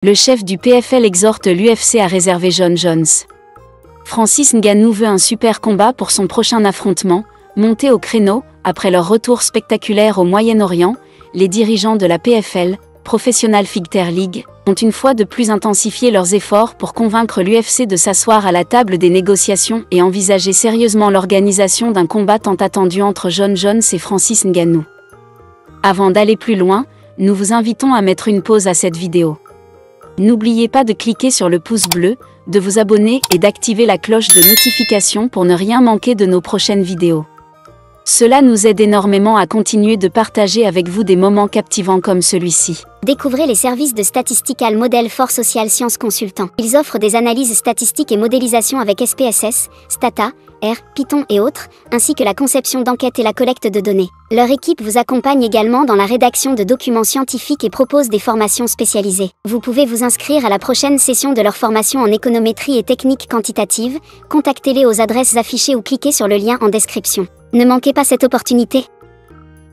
Le chef du PFL exhorte l'UFC à réserver Jon Jones. Francis Ngannou veut un super combat pour son prochain affrontement. Monté au créneau, après leur retour spectaculaire au Moyen-Orient, les dirigeants de la PFL, Professional Fighter League, ont une fois de plus intensifié leurs efforts pour convaincre l'UFC de s'asseoir à la table des négociations et envisager sérieusement l'organisation d'un combat tant attendu entre Jon Jones et Francis Ngannou. Avant d'aller plus loin, nous vous invitons à mettre une pause à cette vidéo. N'oubliez pas de cliquer sur le pouce bleu, de vous abonner et d'activer la cloche de notification pour ne rien manquer de nos prochaines vidéos. Cela nous aide énormément à continuer de partager avec vous des moments captivants comme celui-ci. Découvrez les services de Statistical Model for Social Science Consultant. Ils offrent des analyses statistiques et modélisation avec SPSS, Stata, R, Python et autres, ainsi que la conception d'enquêtes et la collecte de données. Leur équipe vous accompagne également dans la rédaction de documents scientifiques et propose des formations spécialisées. Vous pouvez vous inscrire à la prochaine session de leur formation en économétrie et techniques quantitatives. Contactez-les aux adresses affichées ou cliquez sur le lien en description. Ne manquez pas cette opportunité.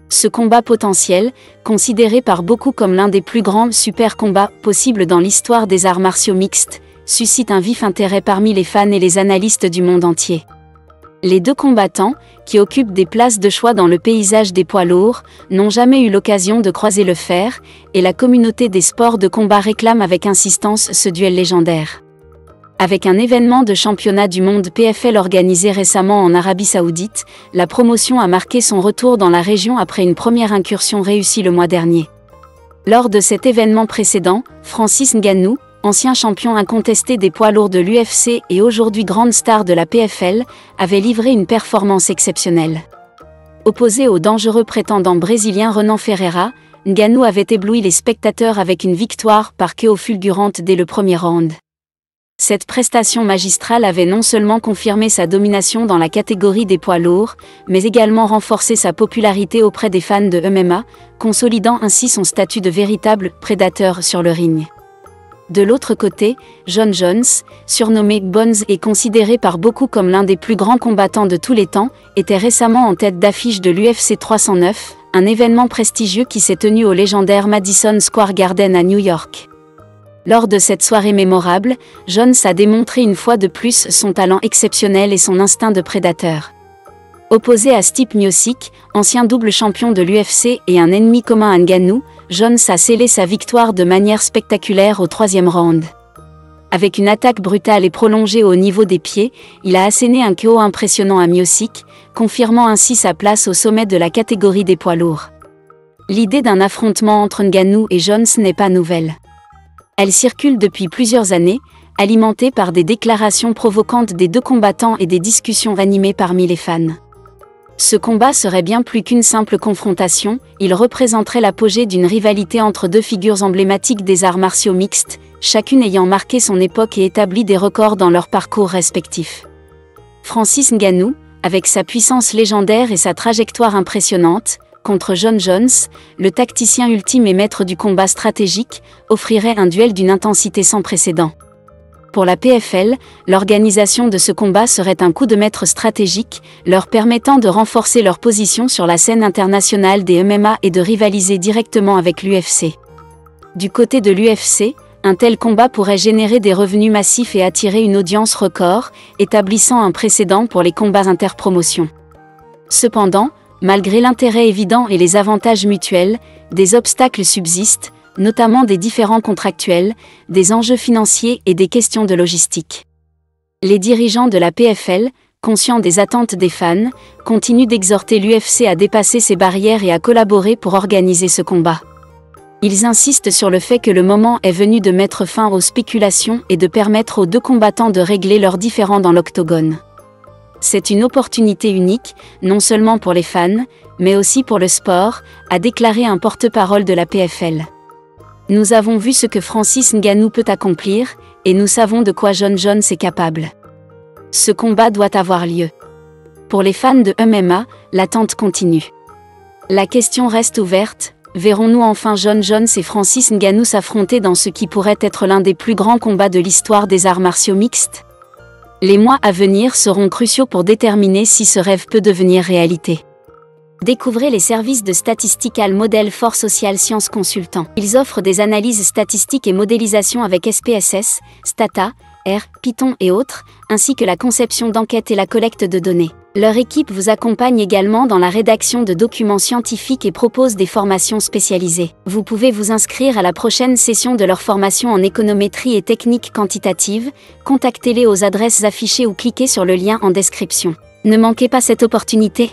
Ce combat potentiel, considéré par beaucoup comme l'un des plus grands super combats possibles dans l'histoire des arts martiaux mixtes, suscite un vif intérêt parmi les fans et les analystes du monde entier. Les deux combattants, qui occupent des places de choix dans le paysage des poids lourds, n'ont jamais eu l'occasion de croiser le fer, et la communauté des sports de combat réclame avec insistance ce duel légendaire. Avec un événement de championnat du monde PFL organisé récemment en Arabie Saoudite, la promotion a marqué son retour dans la région après une première incursion réussie le mois dernier. Lors de cet événement précédent, Francis Ngannou, ancien champion incontesté des poids lourds de l'UFC et aujourd'hui grande star de la PFL, avait livré une performance exceptionnelle. Opposé au dangereux prétendant brésilien Renan Ferreira, Ngannou avait ébloui les spectateurs avec une victoire par KO fulgurante dès le premier round. Cette prestation magistrale avait non seulement confirmé sa domination dans la catégorie des poids lourds, mais également renforcé sa popularité auprès des fans de MMA, consolidant ainsi son statut de véritable prédateur sur le ring. De l'autre côté, Jon Jones, surnommé Bones et considéré par beaucoup comme l'un des plus grands combattants de tous les temps, était récemment en tête d'affiche de l'UFC 309, un événement prestigieux qui s'est tenu au légendaire Madison Square Garden à New York. Lors de cette soirée mémorable, Jones a démontré une fois de plus son talent exceptionnel et son instinct de prédateur. Opposé à Stipe Miocic, ancien double champion de l'UFC et un ennemi commun à Ngannou, Jones a scellé sa victoire de manière spectaculaire au troisième round. Avec une attaque brutale et prolongée au niveau des pieds, il a asséné un KO impressionnant à Miocic, confirmant ainsi sa place au sommet de la catégorie des poids lourds. L'idée d'un affrontement entre Ngannou et Jones n'est pas nouvelle. Elle circule depuis plusieurs années, alimentée par des déclarations provocantes des deux combattants et des discussions animées parmi les fans. Ce combat serait bien plus qu'une simple confrontation, il représenterait l'apogée d'une rivalité entre deux figures emblématiques des arts martiaux mixtes, chacune ayant marqué son époque et établi des records dans leurs parcours respectifs. Francis Ngannou, avec sa puissance légendaire et sa trajectoire impressionnante, contre Jon Jones, le tacticien ultime et maître du combat stratégique, offrirait un duel d'une intensité sans précédent. Pour la PFL, l'organisation de ce combat serait un coup de maître stratégique, leur permettant de renforcer leur position sur la scène internationale des MMA et de rivaliser directement avec l'UFC. Du côté de l'UFC, un tel combat pourrait générer des revenus massifs et attirer une audience record, établissant un précédent pour les combats interpromotions. Cependant, malgré l'intérêt évident et les avantages mutuels, des obstacles subsistent, notamment des différends contractuels, des enjeux financiers et des questions de logistique. Les dirigeants de la PFL, conscients des attentes des fans, continuent d'exhorter l'UFC à dépasser ces barrières et à collaborer pour organiser ce combat. Ils insistent sur le fait que le moment est venu de mettre fin aux spéculations et de permettre aux deux combattants de régler leurs différends dans l'octogone. C'est une opportunité unique, non seulement pour les fans, mais aussi pour le sport, a déclaré un porte-parole de la PFL. Nous avons vu ce que Francis Ngannou peut accomplir, et nous savons de quoi Jon Jones est capable. Ce combat doit avoir lieu. Pour les fans de MMA, l'attente continue. La question reste ouverte, verrons-nous enfin Jon Jones et Francis Ngannou s'affronter dans ce qui pourrait être l'un des plus grands combats de l'histoire des arts martiaux mixtes ? Les mois à venir seront cruciaux pour déterminer si ce rêve peut devenir réalité. Découvrez les services de Statistical Model for Social Science Consultant. Ils offrent des analyses statistiques et modélisation avec SPSS, Stata, R, Python et autres, ainsi que la conception d'enquêtes et la collecte de données. Leur équipe vous accompagne également dans la rédaction de documents scientifiques et propose des formations spécialisées. Vous pouvez vous inscrire à la prochaine session de leur formation en économétrie et techniques quantitatives. Contactez-les aux adresses affichées ou cliquez sur le lien en description. Ne manquez pas cette opportunité.